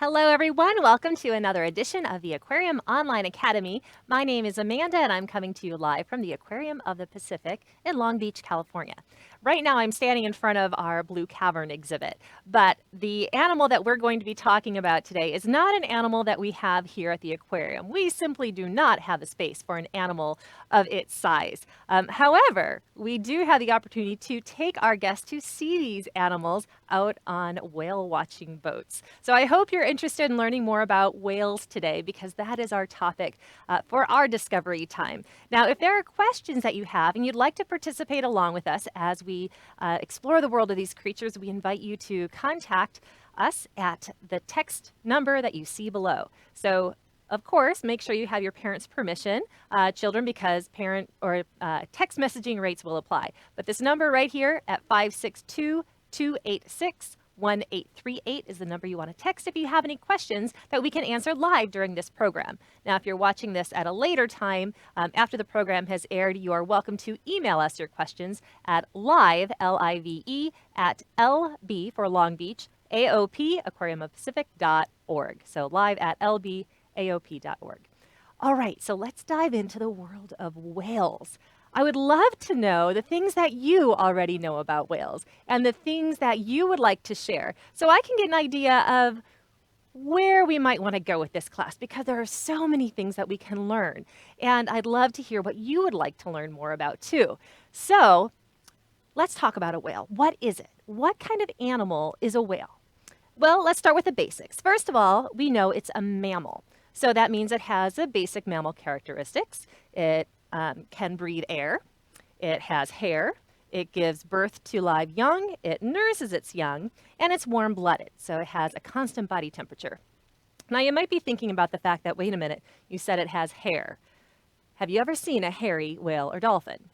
Hello, everyone. Welcome to another edition of the Aquarium Online Academy. My name is Amanda, and I'm coming to you live from the Aquarium of the Pacific in Long Beach, California. Right now, I'm standing in front of our Blue Cavern exhibit, but the animal that we're going to be talking about today is not an animal that we have here at the aquarium. We simply do not have the space for an animal of its size. However, we do have the opportunity to take our guests to see these animals out on whale watching boats. So I hope you're interested in learning more about whales today because that is our topic for our discovery time. Now, if there are questions that you have and you'd like to participate along with us as we explore the world of these creatures, we invite you to contact us at the text number that you see below. So of course, make sure you have your parents' permission, children, because parent or text messaging rates will apply. But this number right here at 562-286-1838 is the number you want to text if you have any questions that we can answer live during this program. Now, if you're watching this at a later time, after the program has aired, you are welcome to email us your questions at live, L-I-V-E, at LB for Long Beach, AOP, aquariumofpacific.org. So live at LB.AOP.org. All right, so let's dive into the world of whales. I would love to know the things that you already know about whales and the things that you would like to share so I can get an idea of where we might want to go with this class because there are so many things that we can learn. And I'd love to hear what you would like to learn more about too. So let's talk about a whale. What is it? What kind of animal is a whale? Well, let's start with the basics. First of all, we know it's a mammal. So that means it has the basic mammal characteristics. It can breathe air. It has hair. It gives birth to live young. It nurses its young. And it's warm-blooded, so it has a constant body temperature. Now, you might be thinking about the fact that, wait a minute, you said it has hair. Have you ever seen a hairy whale or dolphin?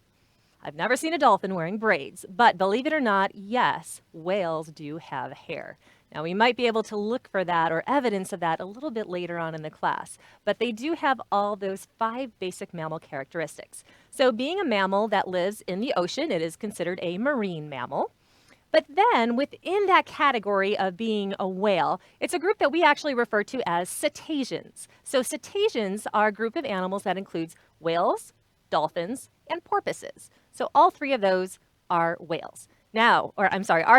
I've never seen a dolphin wearing braids, but believe it or not, yes, whales do have hair. Now, we might be able to look for that or evidence of that a little bit later on in the class, but they do have all those 5 basic mammal characteristics. So being a mammal that lives in the ocean, it is considered a marine mammal. But then within that category of being a whale, it's a group that we actually refer to as cetaceans. So cetaceans are a group of animals that includes whales, dolphins, and porpoises. So all 3 of those are whales. Now, are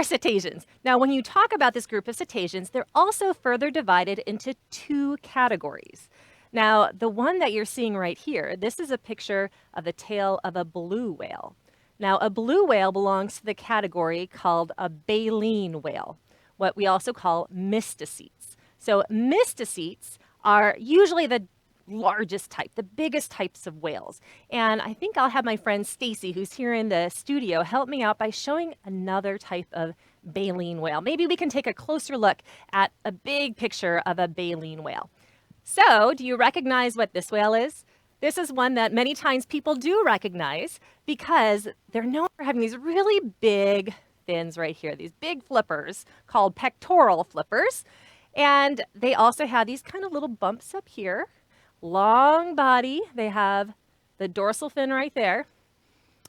cetaceans. Now, when you talk about this group of cetaceans, they're also further divided into 2 categories. Now, the one that you're seeing right here, this is a picture of the tail of a blue whale. Now, a blue whale belongs to the category called a baleen whale, what we also call mysticetes. So mysticetes are usually the largest type, the biggest types of whales. And I think I'll have my friend Stacy, who's here in the studio, help me out by showing another type of baleen whale. Maybe we can take a closer look at a big picture of a baleen whale. So, do you recognize what this whale is? This is one that many times people do recognize because they're known for having these really big fins right here, these big flippers called pectoral flippers. And they also have these kind of little bumps up here. Long body, they have the dorsal fin right there,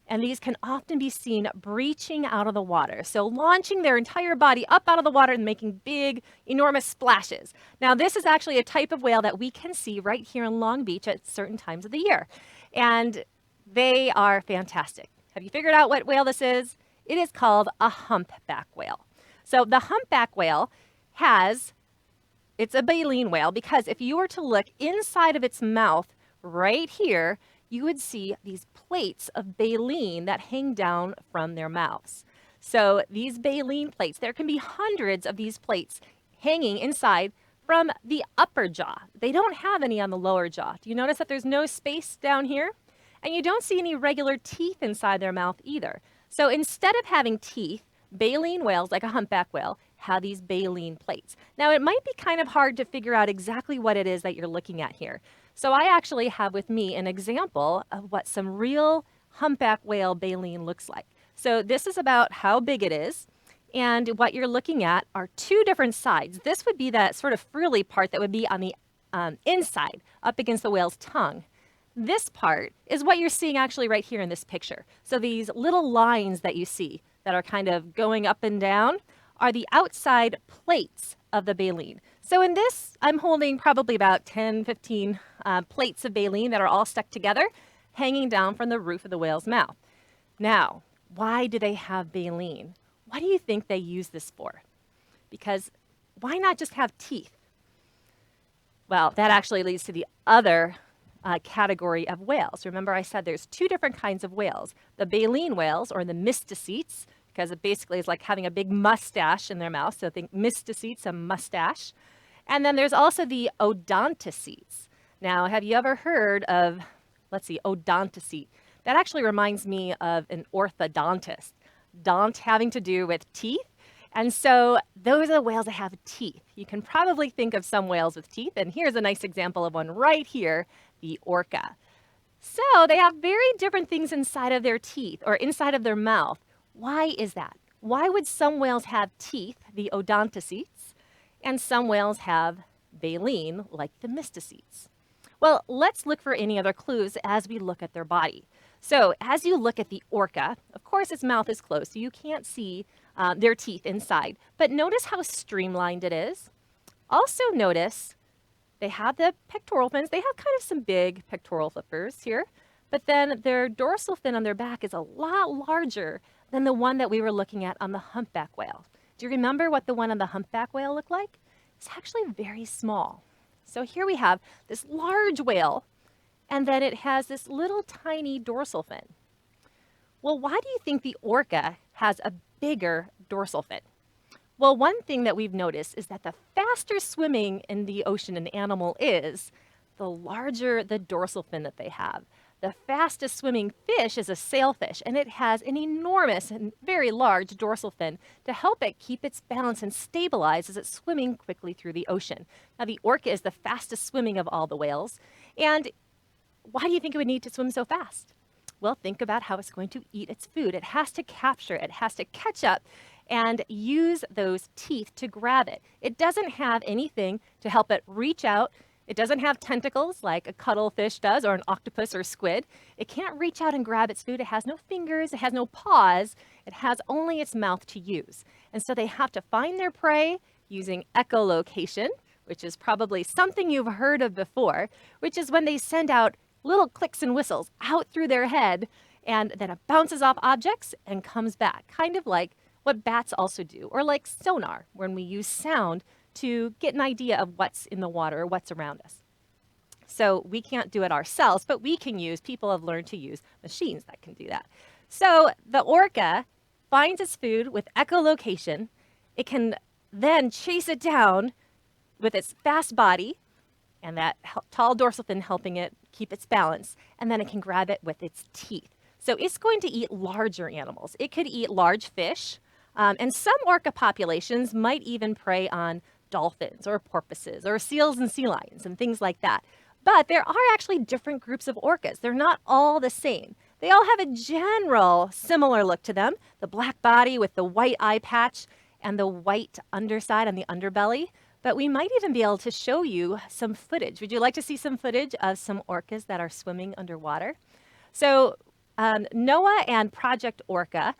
and these can often be seen breaching out of the water, so launching their entire body up out of the water and making big, enormous splashes. Now, this is actually a type of whale that we can see right here in Long Beach at certain times of the year, and they are fantastic. Have you figured out what whale this is? It is called a humpback whale. So the humpback whale it's a baleen whale because if you were to look inside of its mouth right here, you would see these plates of baleen that hang down from their mouths. So these baleen plates, there can be hundreds of these plates hanging inside from the upper jaw. They don't have any on the lower jaw. Do you notice that there's no space down here? And you don't see any regular teeth inside their mouth either. So instead of having teeth, baleen whales, like a humpback whale, have these baleen plates. Now, it might be kind of hard to figure out exactly what it is that you're looking at here. So I actually have with me an example of what some real humpback whale baleen looks like. So this is about how big it is. And what you're looking at are 2 different sides. This would be that sort of frilly part that would be on the inside, up against the whale's tongue. This part is what you're seeing actually right here in this picture. So these little lines that you see that are kind of going up and down are the outside plates of the baleen. So in this, I'm holding probably about 10, 15 plates of baleen that are all stuck together, hanging down from the roof of the whale's mouth. Now, why do they have baleen? What do you think they use this for? Because why not just have teeth? Well, that actually leads to the other category of whales. Remember I said there's two different kinds of whales. The baleen whales, or the mysticetes, because it basically is like having a big mustache in their mouth. So think mysticetes, a mustache. And then there's also the Odontocetes. Now, have you ever heard of, let's see, odontocete? That actually reminds me of an orthodontist. Dont having to do with teeth. And so those are the whales that have teeth. You can probably think of some whales with teeth, and here's a nice example of one right here, the orca. So they have very different things inside of their teeth or inside of their mouth. Why is that? Why would some whales have teeth, the odontocetes, and some whales have baleen, like the mysticetes? Well, let's look for any other clues as we look at their body. So as you look at the orca, of course its mouth is closed, so you can't see their teeth inside. But notice how streamlined it is. Also notice they have the pectoral fins. They have kind of some big pectoral flippers here. But then their dorsal fin on their back is a lot larger than the one that we were looking at on the humpback whale. Do you remember what the one on the humpback whale looked like? It's actually very small. So here we have this large whale, and then it has this little tiny dorsal fin. Well, why do you think the orca has a bigger dorsal fin? Well, one thing that we've noticed is that the faster swimming in the ocean an animal is, the larger the dorsal fin that they have. The fastest swimming fish is a sailfish, and it has an enormous and very large dorsal fin to help it keep its balance and stabilize as it's swimming quickly through the ocean. Now, the orca is the fastest swimming of all the whales, and why do you think it would need to swim so fast? Well, think about how it's going to eat its food. It has to capture it. It has to catch up and use those teeth to grab it. It doesn't have anything to help it reach out. It doesn't have tentacles like a cuttlefish does or an octopus or squid. It can't reach out and grab its food. It has no fingers. It has no paws. It has only its mouth to use. And so they have to find their prey using echolocation, which is probably something you've heard of before, which is when they send out little clicks and whistles out through their head, and then it bounces off objects and comes back, kind of like what bats also do, or like sonar, when we use sound to get an idea of what's in the water or what's around us. So we can't do it ourselves, but people have learned to use machines that can do that. So the orca finds its food with echolocation. It can then chase it down with its fast body, and that tall dorsal fin helping it keep its balance, and then it can grab it with its teeth. So it's going to eat larger animals. It could eat large fish, and some orca populations might even prey on dolphins or porpoises or seals and sea lions and things like that. But there are actually different groups of orcas. They're not all the same. They all have a general similar look to them, the black body with the white eye patch and the white underside on the underbelly. But we might even be able to show you some footage. Would you like to see some footage of some orcas that are swimming underwater? So NOAA and Project Orca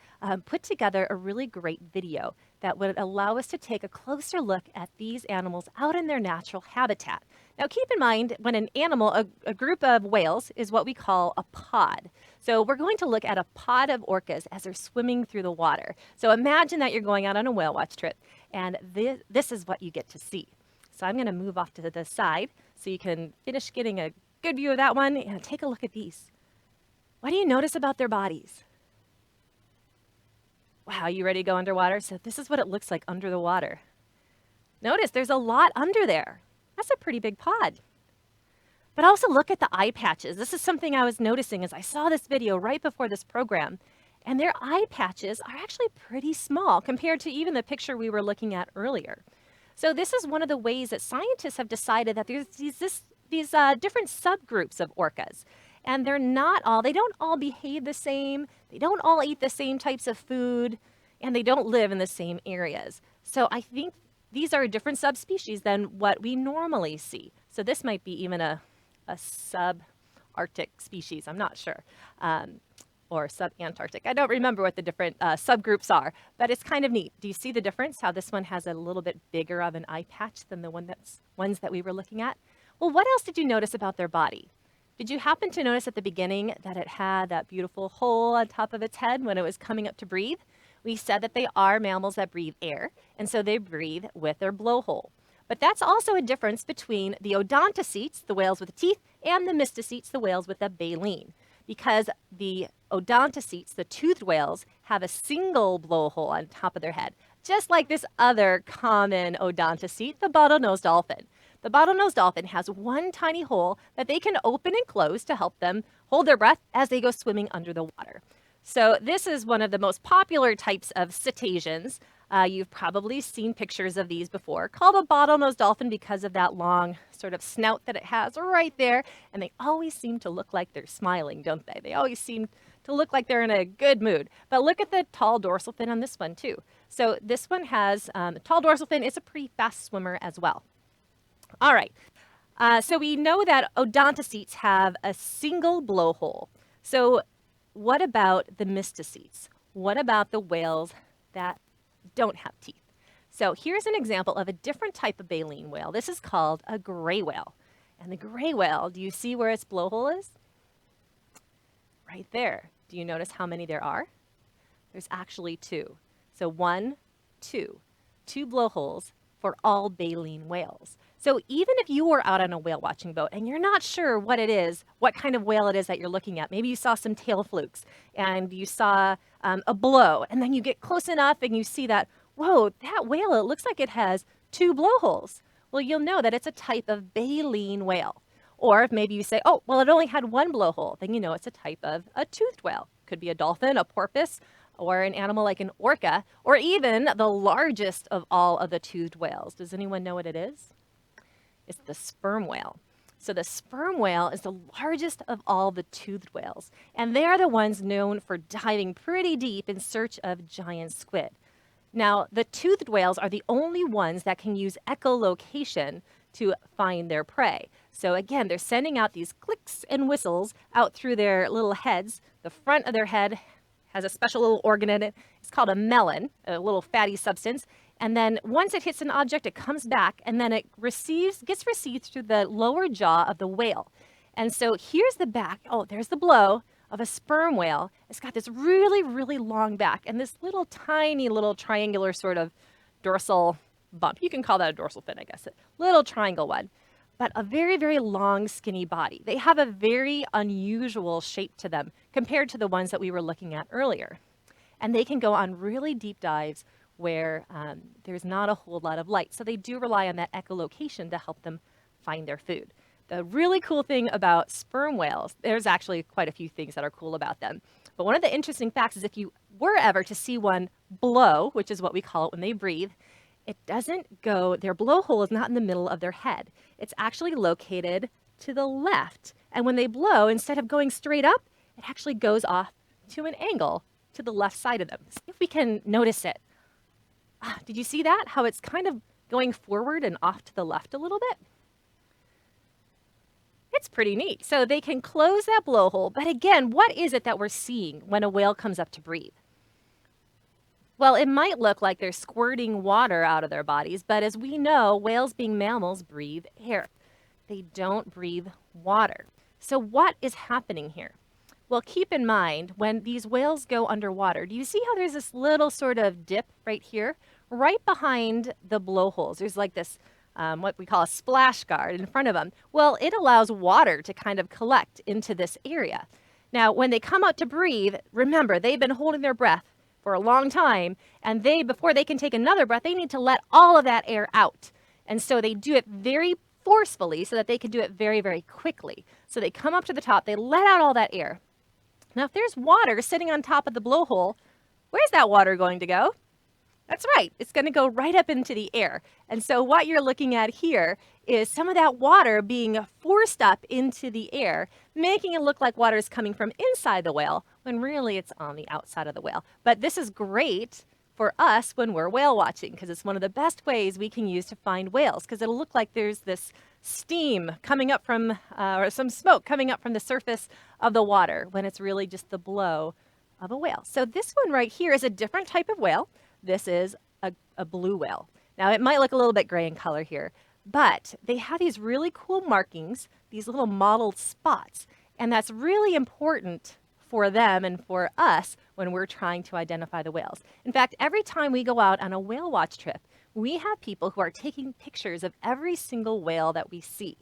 put together a really great video that would allow us to take a closer look at these animals out in their natural habitat. Now keep in mind, when an animal, a group of whales, is what we call a pod. So we're going to look at a pod of orcas as they're swimming through the water. So imagine that you're going out on a whale watch trip, and this is what you get to see. So I'm going to move off to the side so you can finish getting a good view of that one, and take a look at these. What do you notice about their bodies? Wow, you ready to go underwater? So this is what it looks like under the water. Notice there's a lot under there. That's a pretty big pod. But also look at the eye patches. This is something I was noticing as I saw this video right before this program. And their eye patches are actually pretty small compared to even the picture we were looking at earlier. So this is one of the ways that scientists have decided that there's these different subgroups of orcas. And they don't all behave the same. They don't all eat the same types of food, and they don't live in the same areas. So I think these are a different subspecies than what we normally see. So this might be even a sub-Arctic species, I'm not sure. or subantarctic. I don't remember what the different subgroups are, but it's kind of neat. Do you see the difference? How this one has a little bit bigger of an eye patch than the ones that we were looking at? Well, what else did you notice about their body? Did you happen to notice at the beginning that it had that beautiful hole on top of its head when it was coming up to breathe? We said that they are mammals that breathe air, and so they breathe with their blowhole. But that's also a difference between the Odontocetes, the whales with teeth, and the Mysticetes, the whales with a baleen. Because the Odontocetes, the toothed whales, have a single blowhole on top of their head, just like this other common odontocete, the Bottlenose Dolphin. The Bottlenose Dolphin has one tiny hole that they can open and close to help them hold their breath as they go swimming under the water. So this is one of the most popular types of cetaceans. You've probably seen pictures of these before, called a bottlenose dolphin because of that long sort of snout that it has right there. And they always seem to look like they're smiling, don't they? They always seem to look like they're in a good mood. But look at the tall dorsal fin on this one too. So this one has a tall dorsal fin. It's a pretty fast swimmer as well. All right. So we know that Odontocetes have a single blowhole. So what about the Mysticetes? What about the whales that don't have teeth? So here's an example of a different type of baleen whale. This is called a gray whale. And the gray whale, do you see where its blowhole is? Right there. Do you notice how many there are? There's actually two. So 1, 2. 2 blowholes for all baleen whales. So even if you were out on a whale watching boat and you're not sure what it is, what kind of whale it is that you're looking at, maybe you saw some tail flukes and you saw a blow, and then you get close enough and you see that, whoa, that whale, it looks like it has 2 blowholes. Well, you'll know that it's a type of baleen whale. Or if maybe you say, oh, well, it only had 1 blowhole, then you know it's a type of a toothed whale. Could be a dolphin, a porpoise, or an animal like an orca, or even the largest of all of the toothed whales. Does anyone know what it is? It's the sperm whale. So the sperm whale is the largest of all the toothed whales, and they are the ones known for diving pretty deep in search of giant squid. Now, the toothed whales are the only ones that can use echolocation to find their prey. So again, they're sending out these clicks and whistles out through their little heads. The front of their head has a special little organ in it. It's called a melon, a little fatty substance. And then once it hits an object, it comes back, and then it gets received through the lower jaw of the whale. And so here's the back. Oh, there's the blow of a sperm whale. It's got this really, really long back and this little tiny little triangular sort of dorsal bump. You can call that a dorsal fin, I guess. A little triangle one. But a very, very long, skinny body. They have a very unusual shape to them compared to the ones that we were looking at earlier. And they can go on really deep dives where there's not a whole lot of light. So they do rely on that echolocation to help them find their food. The really cool thing about sperm whales, there's actually quite a few things that are cool about them. But one of the interesting facts is if you were ever to see one blow, which is what we call it when they breathe, it doesn't go, their blowhole is not in the middle of their head. It's actually located to the left. And when they blow, instead of going straight up, it actually goes off to an angle to the left side of them. See if we can notice it. Did you see that? How it's kind of going forward and off to the left a little bit? It's pretty neat. So they can close that blowhole. But again, what is it that we're seeing when a whale comes up to breathe? Well, it might look like they're squirting water out of their bodies, but as we know, whales being mammals breathe air. They don't breathe water. So what is happening here? Well, keep in mind, when these whales go underwater, do you see how there's this little sort of dip right here? Right behind the blowholes, there's like this, what we call a splash guard in front of them. Well, it allows water to kind of collect into this area. Now, when they come out to breathe, remember, they've been holding their breath for a long time, and before they can take another breath, they need to let all of that air out. And so they do it very forcefully so that they can do it very, very quickly. So they come up to the top, they let out all that air. Now, if there's water sitting on top of the blowhole, where's that water going to go? That's right, it's going to go right up into the air. And so what you're looking at here is some of that water being forced up into the air, making it look like water is coming from inside the whale, when really it's on the outside of the whale. But this is great for us when we're whale watching, because it's one of the best ways we can use to find whales, because it'll look like there's this steam coming up from, or some smoke coming up from the surface of the water, when it's really just the blow of a whale. So this one right here is a different type of whale. This is a blue whale. Now it might look a little bit gray in color here, but they have these really cool markings, these little mottled spots, and that's really important for them and for us when we're trying to identify the whales. In fact, every time we go out on a whale watch trip, we have people who are taking pictures of every single whale that we see.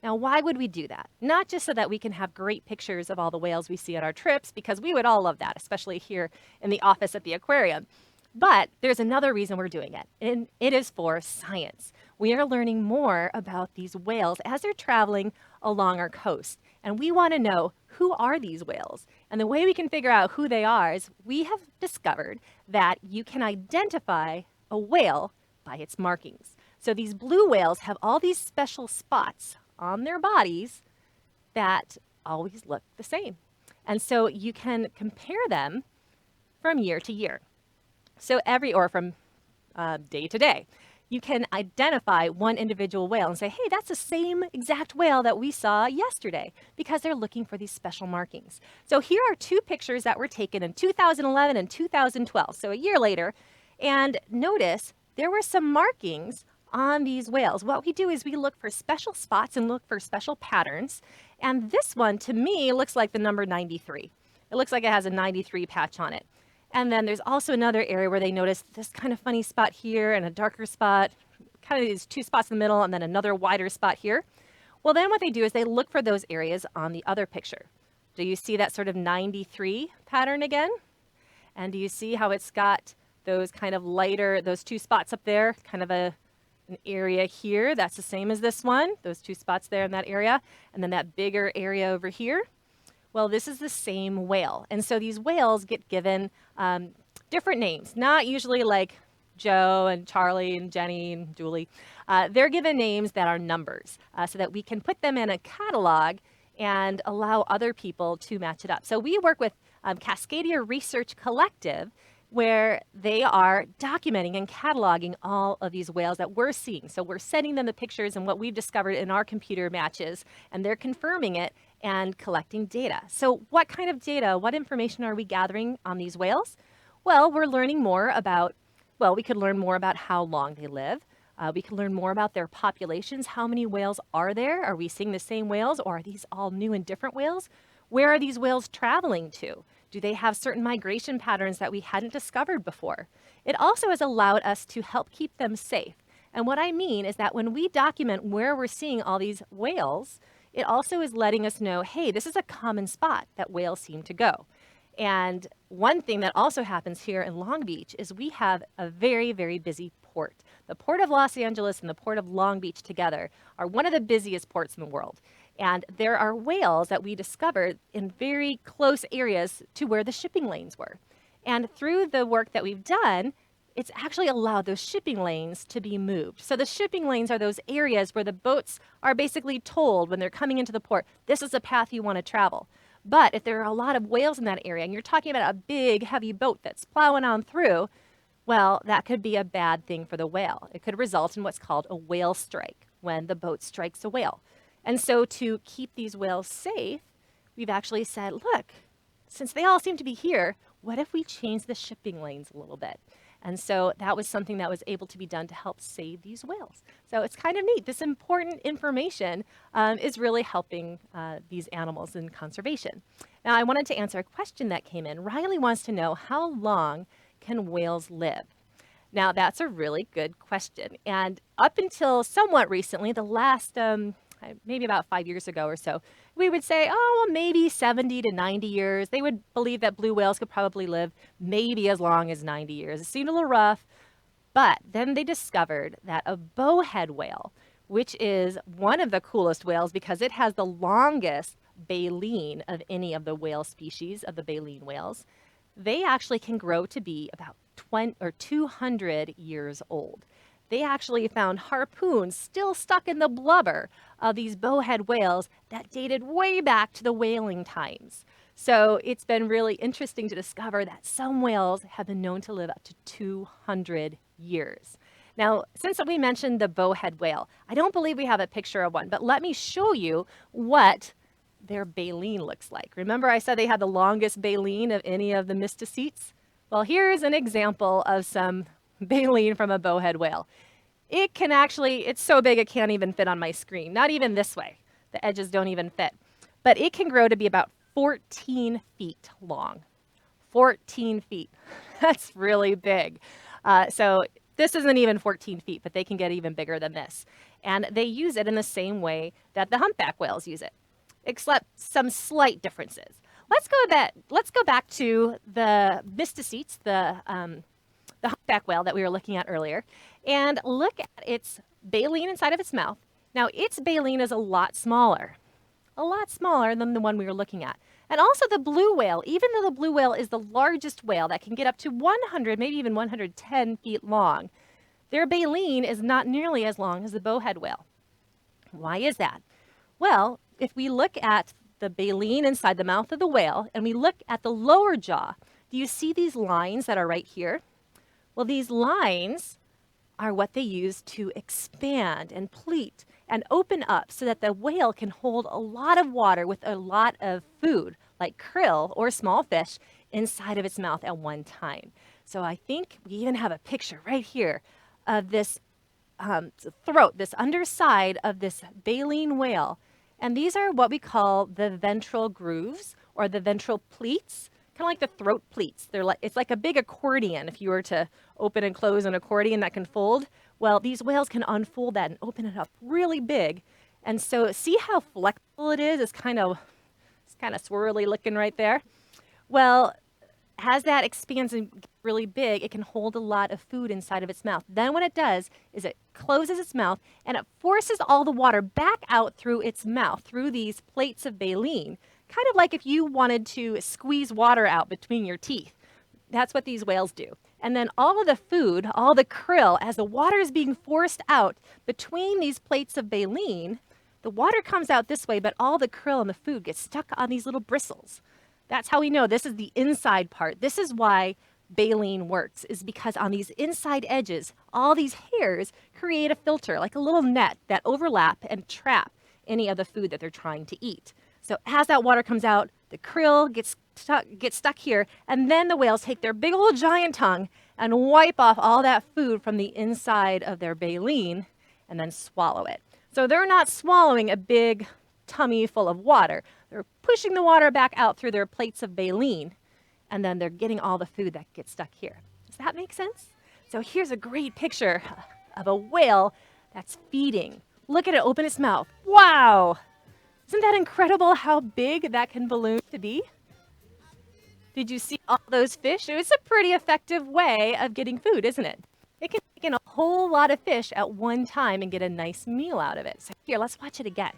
Now, why would we do that? Not just so that we can have great pictures of all the whales we see on our trips, because we would all love that, especially here in the office at the aquarium. But there's another reason we're doing it, and it is for science. We are learning more about these whales as they're traveling along our coast, and we want to know, who are these whales? And the way we can figure out who they are is we have discovered that you can identify a whale by its markings. So these blue whales have all these special spots on their bodies that always look the same. And so you can compare them from year to year. So from day to day, you can identify one individual whale and say, hey, that's the same exact whale that we saw yesterday, because they're looking for these special markings. So here are two pictures that were taken in 2011 and 2012, so a year later. And notice there were some markings on these whales. What we do is we look for special spots and look for special patterns. And this one, to me, looks like the number 93. It looks like it has a 93 patch on it. And then there's also another area where they noticed this kind of funny spot here and a darker spot, kind of these two spots in the middle, and then another wider spot here. Well, then what they do is they look for those areas on the other picture. Do you see that sort of 93 pattern again? And do you see how it's got those kind of lighter, those two spots up there, kind of an area here that's the same as this one, those two spots there in that area, and then that bigger area over here? Well, this is the same whale. And so these whales get given different names, not usually like Joe and Charlie and Jenny and Julie. They're given names that are numbers so that we can put them in a catalog and allow other people to match it up. So we work with Cascadia Research Collective, where they are documenting and cataloging all of these whales that we're seeing. So we're sending them the pictures and what we've discovered in our computer matches, and they're confirming it and collecting data. So what kind of data, what information are we gathering on these whales? Well, we're learning more about, we could learn more about how long they live. We could learn more about their populations. How many whales are there? Are we seeing the same whales, or are these all new and different whales? Where are these whales traveling to? Do they have certain migration patterns that we hadn't discovered before? It also has allowed us to help keep them safe. And what I mean is that when we document where we're seeing all these whales, it also is letting us know, hey, this is a common spot that whales seem to go. And one thing that also happens here in Long Beach is we have a very, very busy port. The Port of Los Angeles and the Port of Long Beach together are one of the busiest ports in the world. And there are whales that we discovered in very close areas to where the shipping lanes were. And through the work that we've done, it's actually allowed those shipping lanes to be moved. So the shipping lanes are those areas where the boats are basically told when they're coming into the port, this is the path you want to travel. But if there are a lot of whales in that area, and you're talking about a big, heavy boat that's plowing on through, well, that could be a bad thing for the whale. It could result in what's called a whale strike, when the boat strikes a whale. And so to keep these whales safe, we've actually said, look, since they all seem to be here, what if we change the shipping lanes a little bit? And so that was something that was able to be done to help save these whales. So it's kind of neat. This important information is really helping these animals in conservation. Now, I wanted to answer a question that came in. Riley wants to know, how long can whales live? Now, that's a really good question. And up until somewhat recently, the last maybe about 5 years ago or so, we would say, oh, well, maybe 70 to 90 years. They would believe that blue whales could probably live maybe as long as 90 years. It seemed a little rough, but then they discovered that a bowhead whale, which is one of the coolest whales because it has the longest baleen of any of the whale species of the baleen whales, they actually can grow to be about 200 years old. They actually found harpoons still stuck in the blubber of these bowhead whales that dated way back to the whaling times. So it's been really interesting to discover that some whales have been known to live up to 200 years. Now, since we mentioned the Bowhead whale, I don't believe we have a picture of one, but let me show you what their baleen looks like. Remember I said they had the longest baleen of any of the mysticetes? Well, here's an example of some baleen from a Bowhead whale. It can actually, it's so big it can't even fit on my screen, not even this way. The edges don't even fit. But it can grow to be about 14 feet long. 14 feet. That's really big. So this isn't even 14 feet, but they can get even bigger than this. And they use it in the same way that the humpback whales use it, except some slight differences. Let's go back to the mysticetes, the humpback whale that we were looking at earlier, and look at its baleen inside of its mouth. Now, its baleen is a lot smaller than the one we were looking at. And also the blue whale, even though the blue whale is the largest whale that can get up to 100, maybe even 110 feet long, their baleen is not nearly as long as the bowhead whale. Why is that? Well, if we look at the baleen inside the mouth of the whale and we look at the lower jaw, do you see these lines that are right here? Well, these lines are what they use to expand and pleat and open up so that the whale can hold a lot of water with a lot of food, like krill or small fish, inside of its mouth at one time. So I think we even have a picture right here of this throat, this underside of this baleen whale. And these are what we call the ventral grooves or the ventral pleats, kind of like the throat pleats. It's like a big accordion. If you were to open and close an accordion that can fold, well, these whales can unfold that and open it up really big. And so see how flexible it is? It's kind of swirly looking right there. Well, as that expands and gets really big, it can hold a lot of food inside of its mouth. Then what it does is it closes its mouth and it forces all the water back out through its mouth, through these plates of baleen, kind of like if you wanted to squeeze water out between your teeth. That's what these whales do. And then all of the food, all the krill, as the water is being forced out between these plates of baleen, the water comes out this way, but all the krill and the food gets stuck on these little bristles. That's how we know this is the inside part. This is why baleen works, is because on these inside edges, all these hairs create a filter, like a little net that overlap and trap any of the food that they're trying to eat. So as that water comes out, the krill gets stuck here, and then the whales take their big old giant tongue and wipe off all that food from the inside of their baleen and then swallow it. So they're not swallowing a big tummy full of water. They're pushing the water back out through their plates of baleen, and then they're getting all the food that gets stuck here. Does that make sense? So here's a great picture of a whale that's feeding. Look at it open its mouth. Wow! Isn't that incredible how big that can balloon to be? Did you see all those fish? It's a pretty effective way of getting food, isn't it? It can take in a whole lot of fish at one time and get a nice meal out of it. So here, let's watch it again.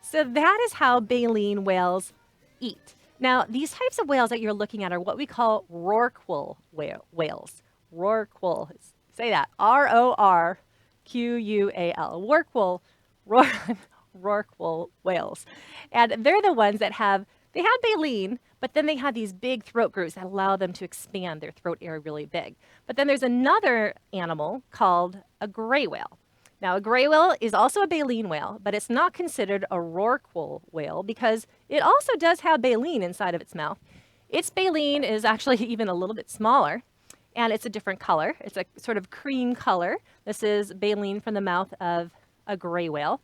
So that is how baleen whales eat. Now, these types of whales that you're looking at are what we call rorqual whales. Rorqual. Say that. R-O-R-Q-U-A-L. Rorqual whales. And they're the ones that have baleen, but then they have these big throat grooves that allow them to expand their throat area really big. But then there's another animal called a gray whale. Now, a gray whale is also a baleen whale, but it's not considered a rorqual whale because it also does have baleen inside of its mouth. Its baleen is actually even a little bit smaller, and it's a different color. It's a sort of cream color. This is baleen from the mouth of a gray whale.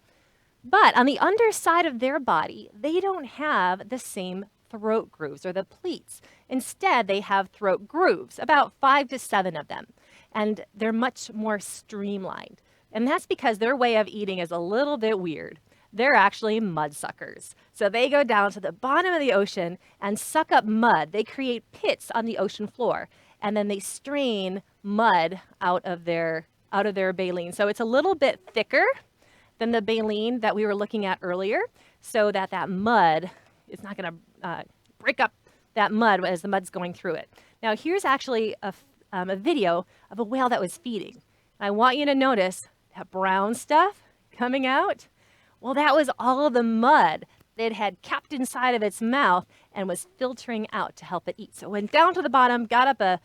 But on the underside of their body, they don't have the same throat grooves or the pleats. Instead, they have throat grooves, about 5 to 7 of them, and they're much more streamlined. And that's because their way of eating is a little bit weird. They're actually mudsuckers. So they go down to the bottom of the ocean and suck up mud. They create pits on the ocean floor, and then they strain mud out of their baleen. So it's a little bit thicker than the baleen that we were looking at earlier, so that mud is not going to break up that mud as the mud's going through it. Now, here's actually a video of a whale that was feeding. I want you to notice that brown stuff coming out. Well, that was all the mud that it had kept inside of its mouth and was filtering out to help it eat. So it went down to the bottom, got up a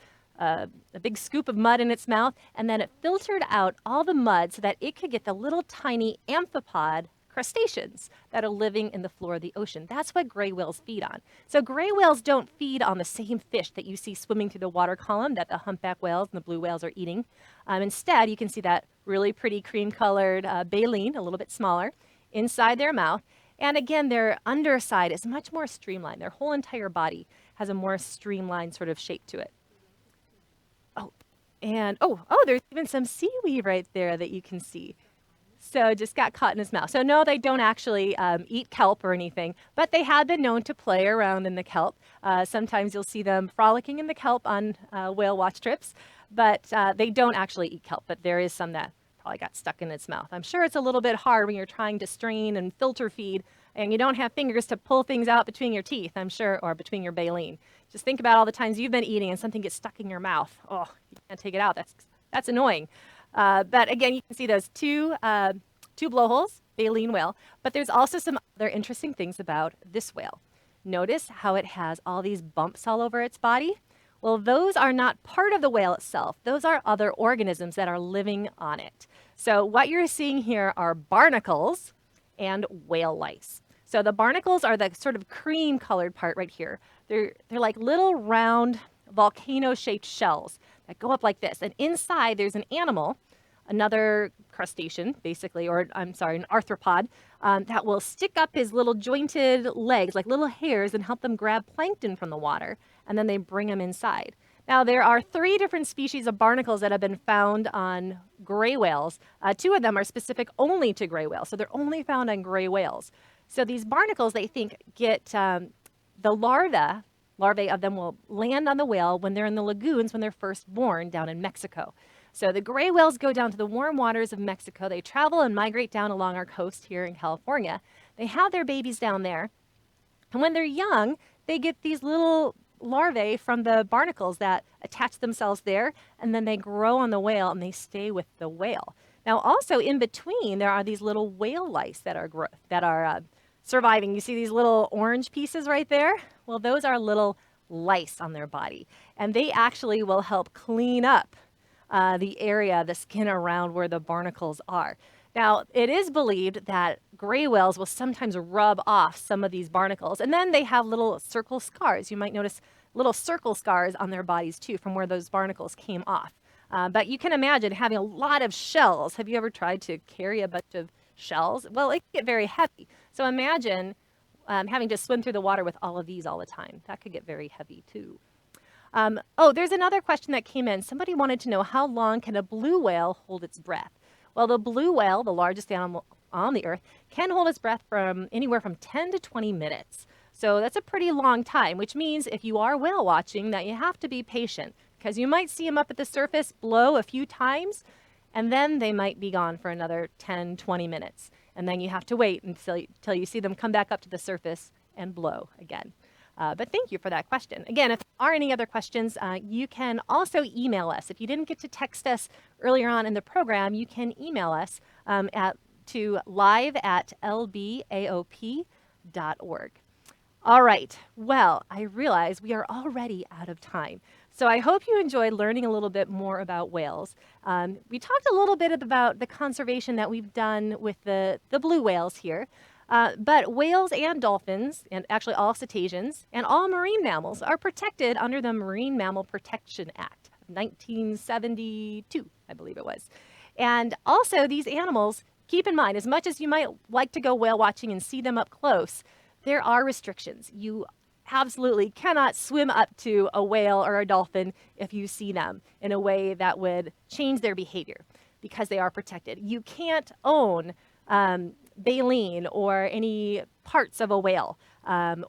big scoop of mud in its mouth, and then it filtered out all the mud so that it could get the little tiny amphipod crustaceans that are living in the floor of the ocean. That's what gray whales feed on. So gray whales don't feed on the same fish that you see swimming through the water column that the humpback whales and the blue whales are eating. Instead, you can see that really pretty cream-colored baleen, a little bit smaller, inside their mouth. And again, their underside is much more streamlined. Their whole entire body has a more streamlined sort of shape to it. There's even some seaweed right there that you can see. So just got caught in his mouth. So no, they don't actually eat kelp or anything, but they have been known to play around in the kelp. Sometimes you'll see them frolicking in the kelp on whale watch trips, but they don't actually eat kelp, but there is some that probably got stuck in its mouth. I'm sure it's a little bit hard when you're trying to strain and filter feed and you don't have fingers to pull things out between your teeth, I'm sure, or between your baleen. Just think about all the times you've been eating and something gets stuck in your mouth. Oh, you can't take it out. That's annoying. But again, you can see those two blowholes, baleen whale, but there's also some other interesting things about this whale. Notice how it has all these bumps all over its body? Well, those are not part of the whale itself. Those are other organisms that are living on it. So what you're seeing here are barnacles and whale lice. So the barnacles are the sort of cream colored part right here. They're like little round volcano-shaped shells that go up like this. And inside there's an animal, another crustacean, basically, or I'm sorry, an arthropod, that will stick up his little jointed legs, like little hairs, and help them grab plankton from the water, and then they bring them inside. Now, there are 3 different species of barnacles that have been found on gray whales. 2 of them are specific only to gray whales, so they're only found on gray whales. So these barnacles, they think, get the larvae of them will land on the whale when they're in the lagoons when they're first born down in Mexico. So the gray whales go down to the warm waters of Mexico. They travel and migrate down along our coast here in California. They have their babies down there. And when they're young, they get these little larvae from the barnacles that attach themselves there, and then they grow on the whale and they stay with the whale. Now, also in between, there are these little whale lice that are surviving. You see these little orange pieces right there? Well, those are little lice on their body, and they actually will help clean up the area, the skin around where the barnacles are. Now, it is believed that gray whales will sometimes rub off some of these barnacles, and then they have little circle scars. You might notice little circle scars on their bodies too from where those barnacles came off. But you can imagine having a lot of shells. Have you ever tried to carry a bunch of shells? Well, it can get very heavy. So imagine having to swim through the water with all of these all the time. That could get very heavy too. There's another question that came in. Somebody wanted to know, how long can a blue whale hold its breath? Well, the blue whale, the largest animal on the earth, can hold its breath from anywhere from 10 to 20 minutes. So that's a pretty long time, which means if you are whale watching that you have to be patient, because you might see them up at the surface blow a few times, and then they might be gone for another 10, 20 minutes. And then you have to wait until you see them come back up to the surface and blow again. But thank you for that question. Again, if there are any other questions, you can also email us. If you didn't get to text us earlier on in the program, you can email us to live@lbaop.org. All right. Well, I realize we are already out of time. So I hope you enjoyed learning a little bit more about whales. We talked a little bit about the conservation that we've done with the blue whales here. But whales and dolphins, and actually all cetaceans, and all marine mammals are protected under the Marine Mammal Protection Act of 1972, I believe it was. And also these animals, keep in mind, as much as you might like to go whale watching and see them up close, there are restrictions. You absolutely cannot swim up to a whale or a dolphin if you see them in a way that would change their behavior because they are protected. You can't own baleen or any parts of a whale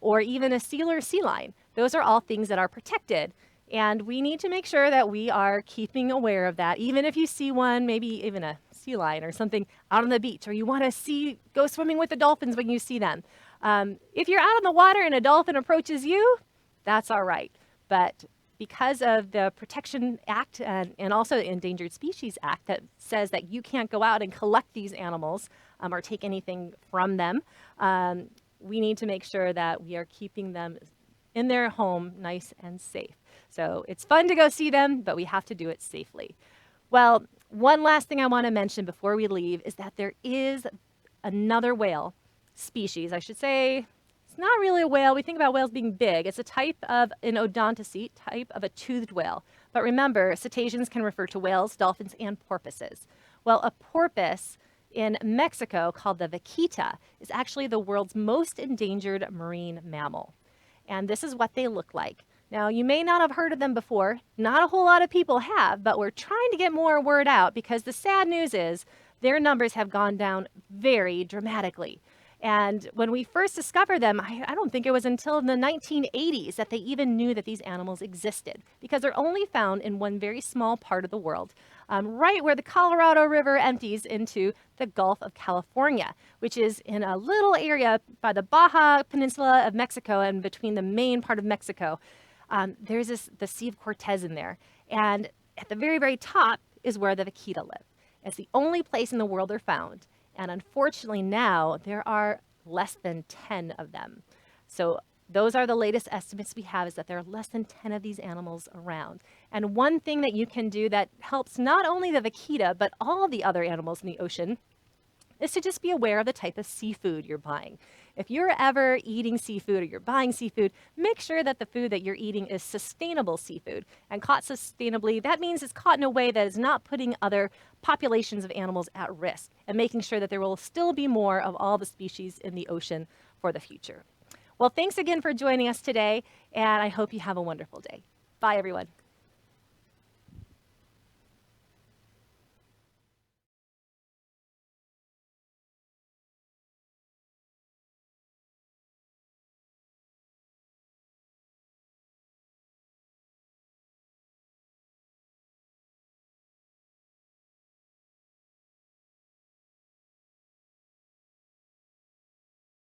or even a seal or sea lion. Those are all things that are protected. And we need to make sure that we are keeping aware of that. Even if you see one, maybe even a sea lion or something out on the beach, or you want to go swimming with the dolphins when you see them. If you're out on the water and a dolphin approaches you, that's all right. But because of the Protection Act and also the Endangered Species Act that says that you can't go out and collect these animals or take anything from them. We need to make sure that we are keeping them in their home nice and safe. So it's fun to go see them, but we have to do it safely. Well, one last thing I want to mention before we leave is that there is another whale species. I should say it's not really a whale. We think about whales being big. It's a type of an odontocete, type of a toothed whale. But remember, cetaceans can refer to whales, dolphins, and porpoises. Well, a porpoise in Mexico called the vaquita is actually the world's most endangered marine mammal. And this is what they look like. Now, you may not have heard of them before. Not a whole lot of people have, but we're trying to get more word out because the sad news is their numbers have gone down very dramatically. And when we first discovered them, I don't think it was until the 1980s that they even knew that these animals existed, because they're only found in one very small part of the world, right where the Colorado River empties into the Gulf of California, which is in a little area by the Baja Peninsula of Mexico and between the main part of Mexico. There's the Sea of Cortez in there. And at the very, very top is where the vaquita live. It's the only place in the world they're found. And unfortunately now there are less than 10 of them. So those are the latest estimates we have, is that there are less than 10 of these animals around. And one thing that you can do that helps not only the vaquita, but all the other animals in the ocean is to just be aware of the type of seafood you're buying. If you're ever eating seafood or you're buying seafood, make sure that the food that you're eating is sustainable seafood. And caught sustainably, that means it's caught in a way that is not putting other populations of animals at risk, and making sure that there will still be more of all the species in the ocean for the future. Well, thanks again for joining us today, and I hope you have a wonderful day. Bye, everyone.